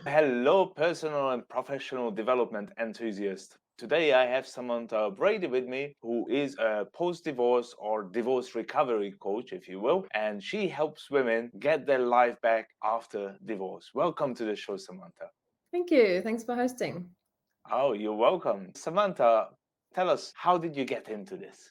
Hello, personal and professional development enthusiast. Today I have Samantha Brady with me, who is a post divorce or divorce recovery coach, if you will, and she helps women get their life back after divorce. Welcome to the show, Samantha. Thank you. Thanks for hosting. Oh, you're welcome. Samantha, tell us, how did you get into this?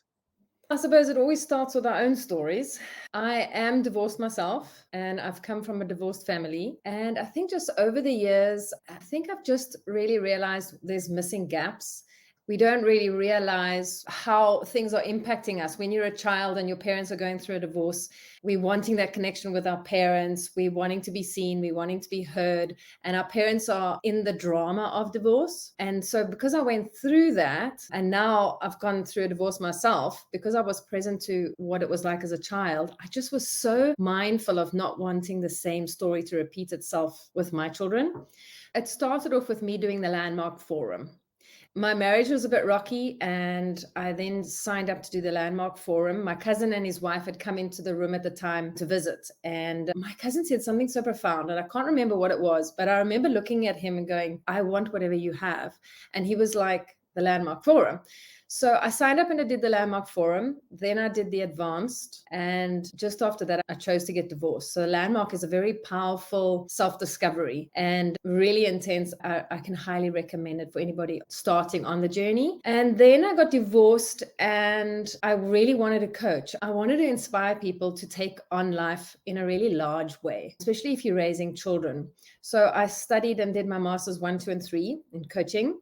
I suppose it always starts with our own stories. I am divorced myself and I've come from a divorced family. And I think just over the years, I think I've just really realized there's missing gaps. We don't really realize how things are impacting us. When you're a child and your parents are going through a divorce, we're wanting that connection with our parents, we're wanting to be seen, we're wanting to be heard, and our parents are in the drama of divorce. And so, because I went through that, and now I've gone through a divorce myself, because I was present to what it was like as a child, I just was so mindful of not wanting the same story to repeat itself with my children. It started off with me doing the Landmark Forum. My marriage was a bit rocky, and I then signed up to do the Landmark Forum. My cousin and his wife had come into the room at the time to visit, and my cousin said something so profound, and I can't remember what it was, but I remember looking at him and going, I want whatever you have. And he was like, the Landmark Forum. So I signed up and I did the Landmark Forum. Then I did the Advanced. And just after that, I chose to get divorced. So Landmark is a very powerful self discovery and really intense. I can highly recommend it for anybody starting on the journey. And then I got divorced and I really wanted to coach. I wanted to inspire people to take on life in a really large way, especially if you're raising children. So I studied and did my master's 1, 2, and 3 in coaching.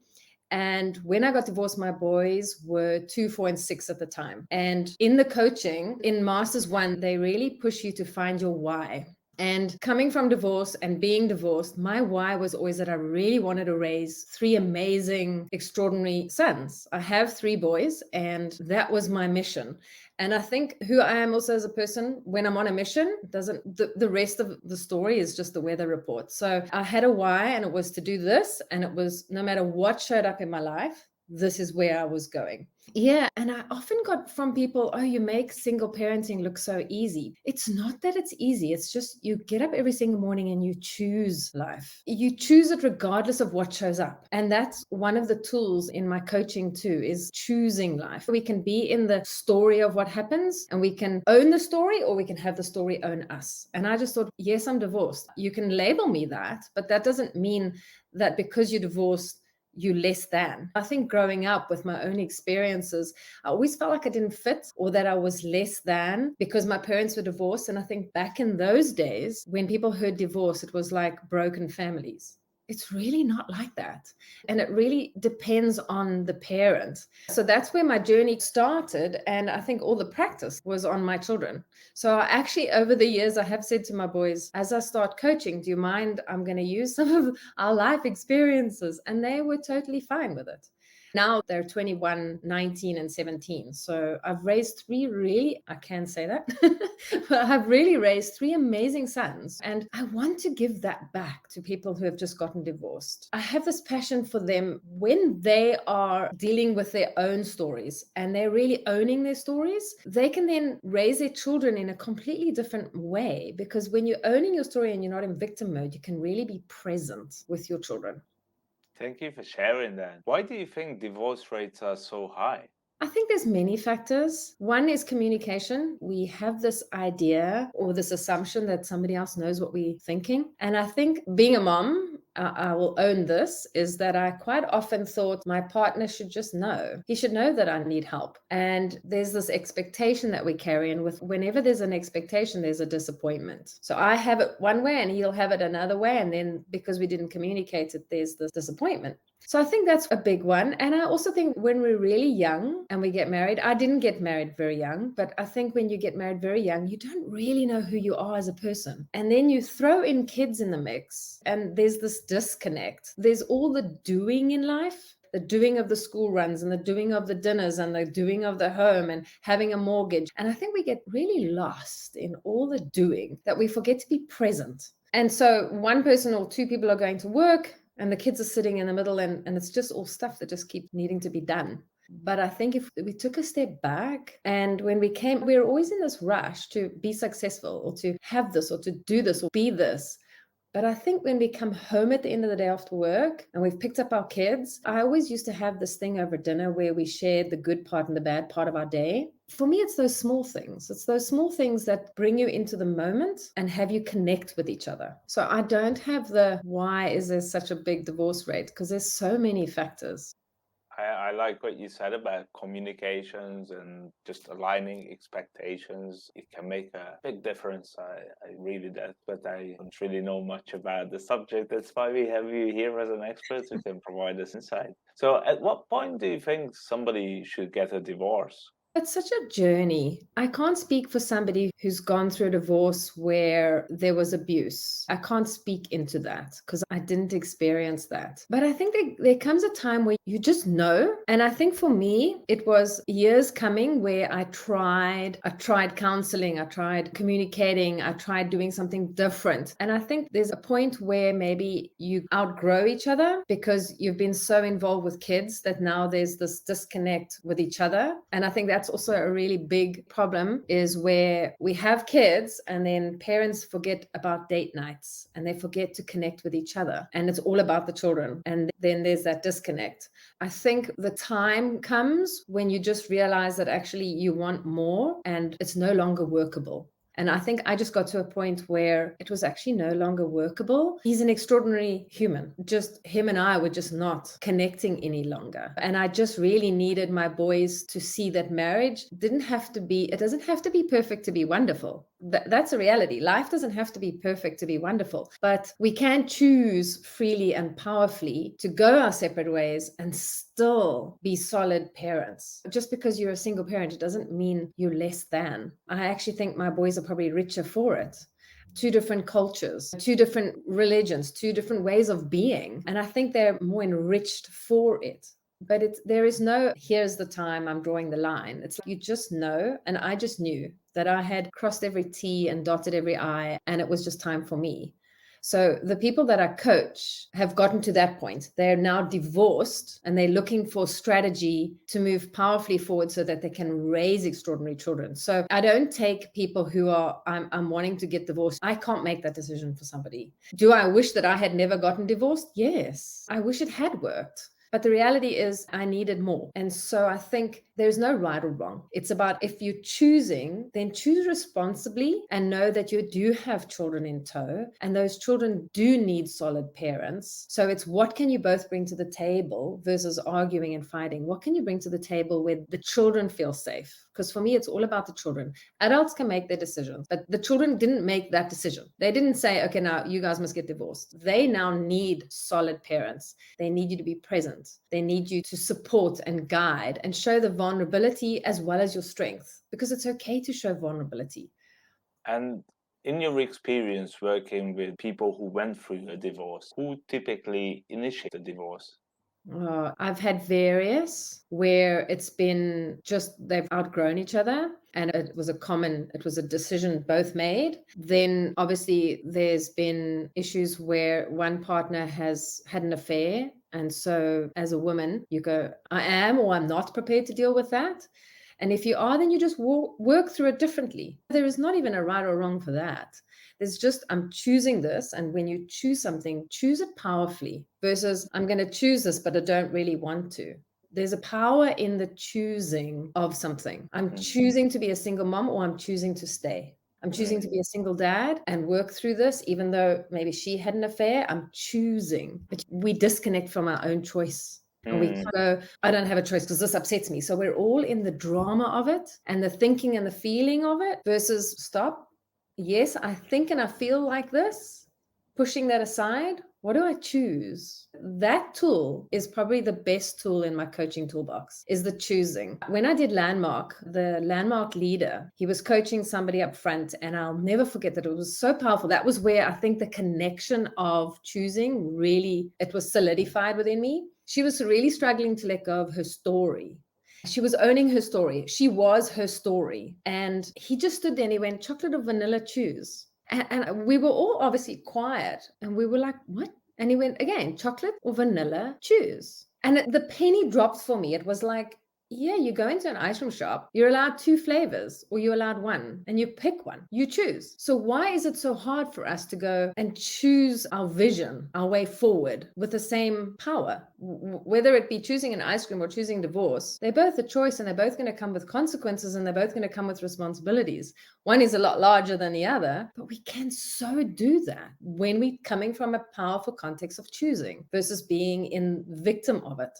And when I got divorced, my boys were 2, 4, and 6 at the time. And in the coaching, in Masters 1, they really push you to find your why. And coming from divorce and being divorced, my why was always that I really wanted to raise 3 amazing, extraordinary sons. I have 3 boys, and that was my mission. And I think who I am also as a person, when I'm on a mission, doesn't the rest of the story is just the weather report. So I had a why, and it was to do this, and it was no matter what showed up in my life, this is where I was going. Yeah, and I often got from people, oh, you make single parenting look so easy. It's not that it's easy. It's just you get up every single morning and you choose life. You choose it regardless of what shows up. And that's one of the tools in my coaching too, is choosing life. We can be in the story of what happens and we can own the story, or we can have the story own us. And I just thought, yes, I'm divorced. You can label me that, but that doesn't mean that because you're divorced, you less than. I think growing up with my own experiences, I always felt like I didn't fit or that I was less than because my parents were divorced. And I think back in those days, when people heard divorce, it was like broken families. It's really not like that. And it really depends on the parent. So that's where my journey started. And I think all the practice was on my children. So actually, over the years, I have said to my boys, as I start coaching, do you mind? I'm going to use some of our life experiences. And they were totally fine with it. Now they're 21, 19, and 17. So I've raised 3 I can say that, but I've really raised 3 amazing sons. And I want to give that back to people who have just gotten divorced. I have this passion for them when they are dealing with their own stories and they're really owning their stories, they can then raise their children in a completely different way. Because when you're owning your story and you're not in victim mode, you can really be present with your children. Thank you for sharing that. Why do you think divorce rates are so high? I think there's many factors. One is communication. We have this idea or this assumption that somebody else knows what we're thinking. And I think being a mom, I will own this, is that I quite often thought my partner should just know. He should know that I need help. And there's this expectation that we carry. And with whenever there's an expectation, there's a disappointment. So I have it one way and he'll have it another way. And then because we didn't communicate it, there's this disappointment. So I think that's a big one. And I also think when we're really young and we get married, I didn't get married very young, but I think when you get married very young, you don't really know who you are as a person. And then you throw in kids in the mix and there's this disconnect. There's all the doing in life, the doing of the school runs and the doing of the dinners and the doing of the home and having a mortgage. And I think we get really lost in all the doing that we forget to be present. And so 1 person or 2 people are going to work and the kids are sitting in the middle and it's just all stuff that just keep needing to be done. But I think if we took a step back and when we were always in this rush to be successful or to have this or to do this or be this. But I think when we come home at the end of the day after work and we've picked up our kids, I always used to have this thing over dinner where we shared the good part and the bad part of our day. For me, it's those small things. It's those small things that bring you into the moment and have you connect with each other. So I don't have the why is there such a big divorce rate, because there's so many factors. I like what you said about communications and just aligning expectations. It can make a big difference. I agree with that, but I don't really know much about the subject. That's why we have you here as an expert who can provide us insight. So, at what point do you think somebody should get a divorce? It's such a journey. I can't speak for somebody who's gone through a divorce where there was abuse. I can't speak into that because I didn't experience that. But I think there comes a time where you just know. And I think for me, it was years coming where I tried counseling, I tried communicating, I tried doing something different. And I think there's a point where maybe you outgrow each other because you've been so involved with kids that now there's this disconnect with each other. And I think that's also a really big problem, is where we have kids and then parents forget about date nights and they forget to connect with each other, and it's all about the children, and then there's that disconnect. I think the time comes when you just realize that actually you want more and it's no longer workable. And I think I just got to a point where it was actually no longer workable. He's an extraordinary human. Just him and I were just not connecting any longer. And I just really needed my boys to see that marriage it doesn't have to be perfect to be wonderful. That's a reality. Life doesn't have to be perfect to be wonderful, but we can choose freely and powerfully to go our separate ways and still be solid parents. Just because you're a single parent, it doesn't mean you're less than. I actually think my boys are probably richer for it. Two different cultures, two different religions, two different ways of being. And I think they're more enriched for it. But there is no, here's the time I'm drawing the line. It's like you just know. And I just knew that I had crossed every T and dotted every I, and it was just time for me. So the people that I coach have gotten to that point. They're now divorced and they're looking for strategy to move powerfully forward so that they can raise extraordinary children. So I don't take people who are, I'm wanting to get divorced. I can't make that decision for somebody. Do I wish that I had never gotten divorced? Yes. I wish it had worked. But the reality is I needed more. And so I think there's no right or wrong. It's about, if you're choosing, then choose responsibly and know that you do have children in tow and those children do need solid parents. So it's, what can you both bring to the table versus arguing and fighting? What can you bring to the table where the children feel safe? Because for me, it's all about the children. Adults can make their decisions, but the children didn't make that decision. They didn't say, okay, now you guys must get divorced. They now need solid parents. They need you to be present. They need you to support and guide and show the vulnerability as well as your strength, because it's okay to show vulnerability. And in your experience working with people who went through a divorce, who typically initiates a divorce? I've had various where it's been just they've outgrown each other and it was a decision both made. Then obviously there's been issues where one partner has had an affair. And so as a woman, you go, I am or I'm not prepared to deal with that. And if you are, then you just work through it differently. There is not even a right or wrong for that. There's just, I'm choosing this. And when you choose something, choose it powerfully versus I'm going to choose this, but I don't really want to. There's a power in the choosing of something. I'm choosing to be a single mom, or I'm choosing to stay. I'm choosing to be a single dad and work through this, even though maybe she had an affair. I'm choosing. But we disconnect from our own choice. And we go, I don't have a choice because this upsets me. So we're all in the drama of it and the thinking and the feeling of it versus stop. Yes, I think and I feel like this. Pushing that aside, what do I choose? That tool is probably the best tool in my coaching toolbox, is the choosing. When I did Landmark, the Landmark leader, he was coaching somebody up front, and I'll never forget that. It was so powerful. That was where I think the connection of choosing really, it was solidified within me. She was really struggling to let go of her story. She was owning her story. She was her story. And he just stood there and he went, chocolate or vanilla, choose. And we were all obviously quiet and we were like, what? And he went, again, chocolate or vanilla, choose. And the penny dropped for me. It was like, Yeah, you go into an ice cream shop, you're allowed two flavors or you're allowed one, and you pick one, you choose. So, why is it so hard for us to go and choose our vision, our way forward with the same power? Whether it be choosing an ice cream or choosing divorce, they're both a choice and they're both going to come with consequences and they're both going to come with responsibilities. One is a lot larger than the other, but we can so do that when we're coming from a powerful context of choosing versus being in victim of it.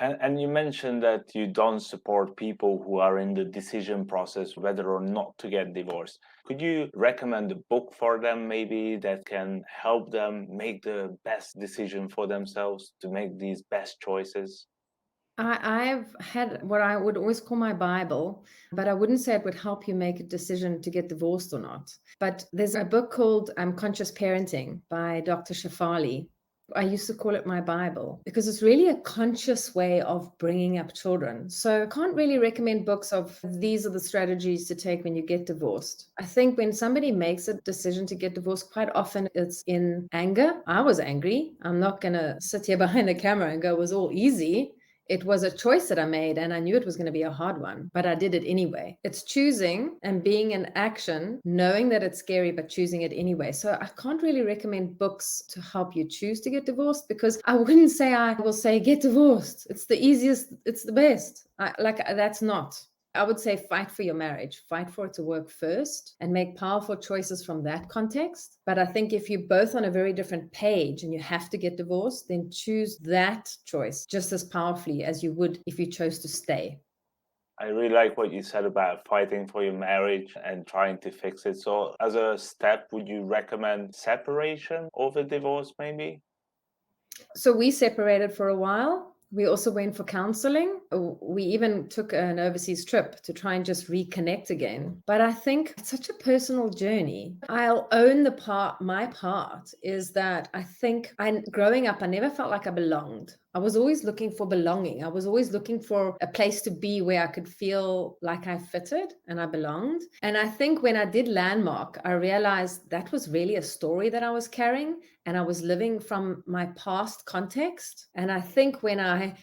And you mentioned that you don't support people who are in the decision process whether or not to get divorced. Could you recommend a book for them, maybe, that can help them make the best decision for themselves to make these best choices? I've had what I would always call my Bible, but I wouldn't say it would help you make a decision to get divorced or not. But there's a book called Conscious Parenting by Dr. Shafali. I used to call it my Bible because it's really a conscious way of bringing up children. So I can't really recommend books of these are the strategies to take when you get divorced. I think when somebody makes a decision to get divorced, quite often it's in anger. I was angry. I'm not going to sit here behind the camera and go, it was all easy. It was a choice that I made, and I knew it was going to be a hard one, but I did it anyway. It's choosing and being in action, knowing that it's scary, but choosing it anyway. So I can't really recommend books to help you choose to get divorced because I wouldn't say I will say get divorced. It's the easiest, it's the best. That's not. I would say fight for your marriage, fight for it to work first and make powerful choices from that context. But I think if you're both on a very different page and you have to get divorced, then choose that choice just as powerfully as you would if you chose to stay. I really like what you said about fighting for your marriage and trying to fix it. So, as a step, would you recommend separation over divorce, maybe? So we separated for a while. We also went for counseling. We even took an overseas trip to try and just reconnect again. But I think it's such a personal journey. I'll own my part is that I think growing up, I never felt like I belonged. I was always looking for belonging. I was always looking for a place to be where I could feel like I fitted and I belonged. And I think when I did Landmark, I realized that was really a story that I was carrying and I was living from my past context. And I think when I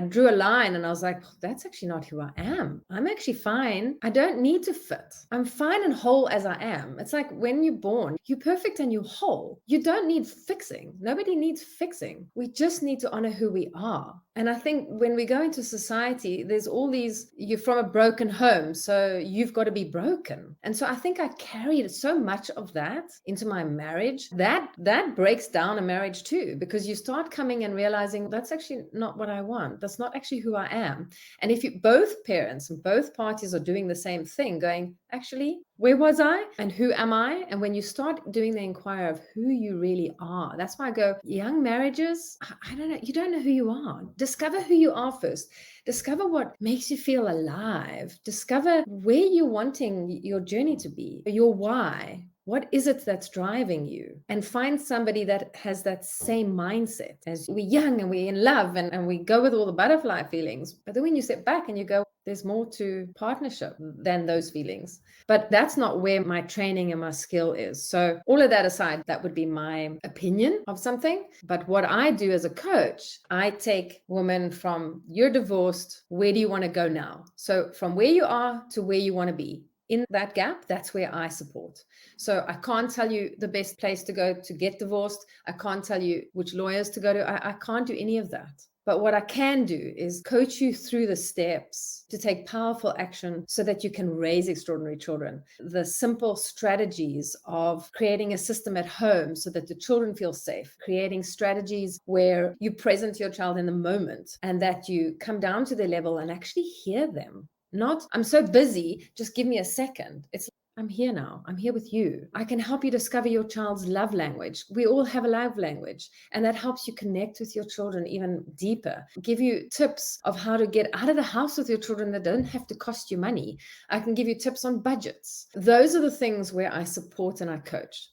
drew a line and I was like, that's actually not who I am. I'm actually fine. I don't need to fit. I'm fine and whole as I am. It's like when you're born, you're perfect and you're whole. You don't need fixing. Nobody needs fixing. We just need to honor who we are. And I think when we go into society, there's all these, you're from a broken home, so you've got to be broken. And so I think I carried so much of that into my marriage. That breaks down a marriage too, because you start coming and realizing that's actually not what I want. That's not actually who I am. And if you both parents and both parties are doing the same thing, going, actually, where was I and who am I? And when you start doing the inquiry of who you really are, that's why I go, young marriages, I don't know, you don't know who you are. Discover who you are first. Discover what makes you feel alive. Discover where you're wanting your journey to be, your why. What is it that's driving you? And find somebody that has that same mindset as we're young and we're in love and we go with all the butterfly feelings. But then when you sit back and you go, there's more to partnership than those feelings. But that's not where my training and my skill is. So, all of that aside, that would be my opinion of something. But what I do as a coach, I take women from you're divorced, where do you want to go now? So, from where you are to where you want to be. In that gap, that's where I support. So I can't tell you the best place to go to get divorced. I can't tell you which lawyers to go to. I can't do any of that. But what I can do is coach you through the steps to take powerful action so that you can raise extraordinary children. The simple strategies of creating a system at home so that the children feel safe, creating strategies where you present your child in the moment and that you come down to their level and actually hear them. Not, I'm so busy, just give me a second. It's I'm here now. I'm here with you. I can help you discover your child's love language. We all have a love language, and that helps you connect with your children even deeper. Give you tips of how to get out of the house with your children that don't have to cost you money. I can give you tips on budgets. Those are the things where I support and I coach.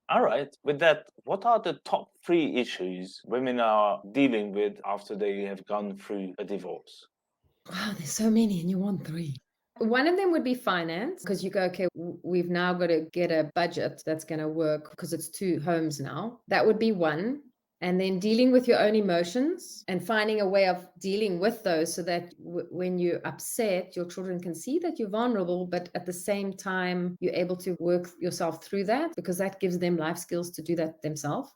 All right. With that, what are the top three issues women are dealing with after they have gone through a divorce? Wow, there's so many, and you want three. One of them would be finance, because you go, okay, we've now got to get a budget that's going to work because it's two homes now. That would be one. and then dealing with your own emotions and finding a way of dealing with those so that when you're upset, your children can see that you're vulnerable, but at the same time, you're able to work yourself through that because that gives them life skills to do that themselves.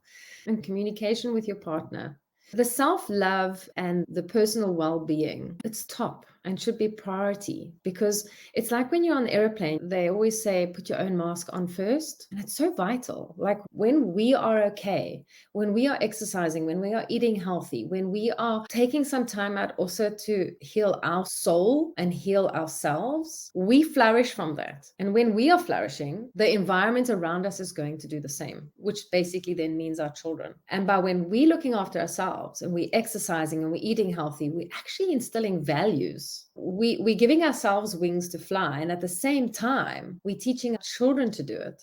And communication with your partner. The self-love and the personal well-being, it's top and should be priority because it's like when you're on the airplane, they always say, put your own mask on first. And it's so vital. Like when we are okay, when we are exercising, when we are eating healthy, when we are taking some time out also to heal our soul and heal ourselves, we flourish from that. And when we are flourishing, the environment around us is going to do the same, which basically then means our children. And by when we're looking after ourselves and we're exercising and we're eating healthy, we're actually instilling values. We're giving ourselves wings to fly. And at the same time, we're teaching our children to do it.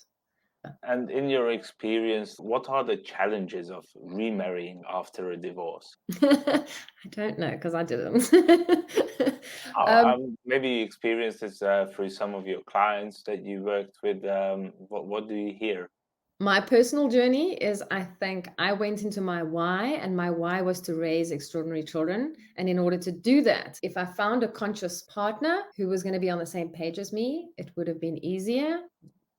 And in your experience, what are the challenges of remarrying after a divorce? I don't know because I didn't. Maybe you experienced this through some of your clients that you worked with. What do you hear? My personal journey is I think I went into my why, and my why was to raise extraordinary children. And in order to do that, if I found a conscious partner who was going to be on the same page as me, it would have been easier.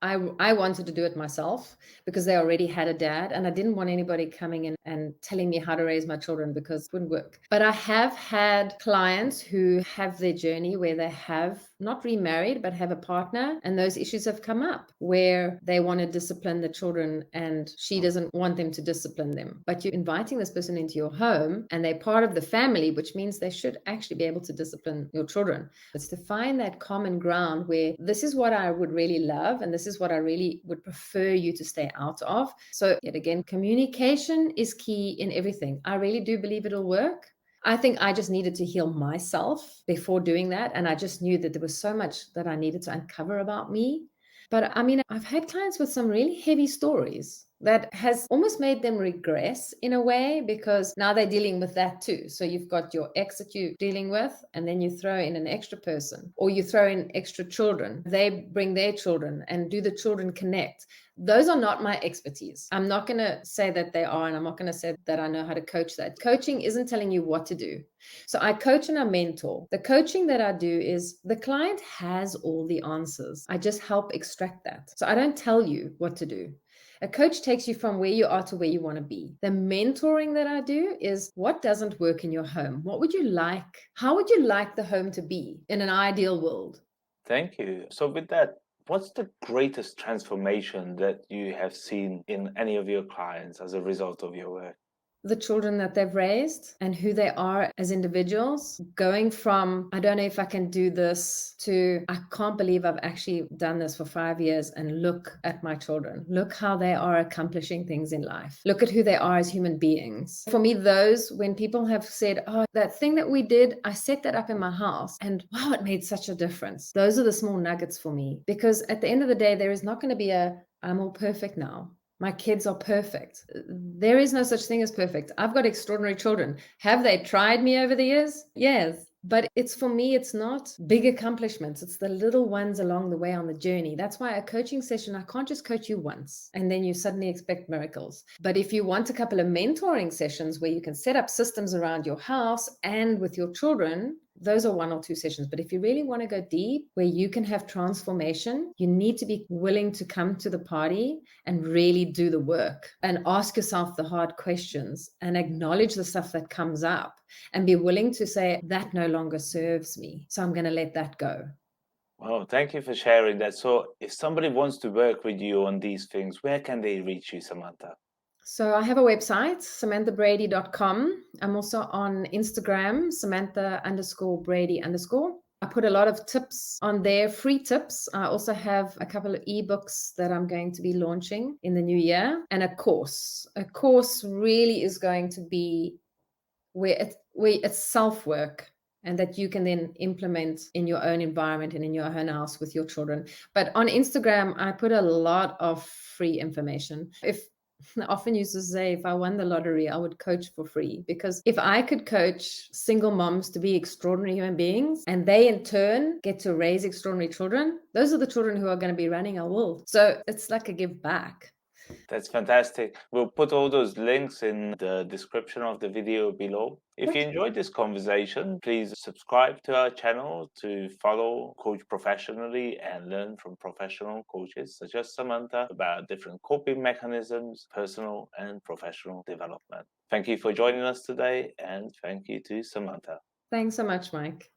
I wanted to do it myself because they already had a dad, and I didn't want anybody coming in and telling me how to raise my children because it wouldn't work. But I have had clients who have their journey where they have not remarried, but have a partner. And those issues have come up where they want to discipline the children and she doesn't want them to discipline them. But you're inviting this person into your home and they're part of the family, which means they should actually be able to discipline your children. It's to find that common ground where this is what I would really love and this is what I really would prefer you to stay out of. So yet again, communication is key in everything. I really do believe it'll work. I think I just needed to heal myself before doing that. And I just knew that there was so much that I needed to uncover about me. But I mean, I've had clients with some really heavy stories that has almost made them regress in a way because now they're dealing with that too. So you've got your ex that you're dealing with, and then you throw in an extra person or you throw in extra children. They bring their children, and do the children connect? Those are not my expertise. I'm not going to say that they are, and I'm not going to say that I know how to coach that. Coaching isn't telling you what to do. So I coach and I mentor. The coaching that I do is the client has all the answers. I just help extract that. So I don't tell you what to do. A coach takes you from where you are to where you want to be. The mentoring that I do is what doesn't work in your home? What would you like? How would you like the home to be in an ideal world? Thank you. So, with that, what's the greatest transformation that you have seen in any of your clients as a result of your work? The children that they've raised and who they are as individuals, going from, I don't know if I can do this, to, I can't believe I've actually done this for 5 years and look at my children. Look how they are accomplishing things in life. Look at who they are as human beings. For me, those, when people have said, oh, that thing that we did, I set that up in my house and wow, it made such a difference. Those are the small nuggets for me because at the end of the day, there is not going to be I'm all perfect now. My kids are perfect. There is no such thing as perfect. I've got extraordinary children. Have they tried me over the years? Yes. But it's for me, it's not big accomplishments. It's the little ones along the way on the journey. That's why a coaching session, I can't just coach you once and then you suddenly expect miracles. But if you want a couple of mentoring sessions where you can set up systems around your house and with your children, those are 1 or 2 sessions. But if you really want to go deep where you can have transformation, you need to be willing to come to the party and really do the work and ask yourself the hard questions and acknowledge the stuff that comes up and be willing to say that no longer serves me. So I'm going to let that go. Well, thank you for sharing that. So, if somebody wants to work with you on these things, where can they reach you, Samantha? So I have a website, samanthabrady.com. I'm also on Instagram, Samantha_Brady_. I put a lot of tips on there, free tips. I also have a couple of ebooks that I'm going to be launching in the new year, and a course. A course really is going to be where it's self-work and that you can then implement in your own environment and in your own house with your children. But on Instagram, I put a lot of free information. I often used to say, if I won the lottery, I would coach for free. Because if I could coach single moms to be extraordinary human beings, and they in turn get to raise extraordinary children, those are the children who are going to be running our world. So it's like a give back. That's fantastic. We'll put all those links in the description of the video below. If you Okay. enjoyed this conversation, please subscribe to our channel to follow Coach professionally and learn from professional coaches such as Samantha about different coping mechanisms, personal and professional development. Thank you for joining us today, and thank you to Samantha. Thanks so much, Mike.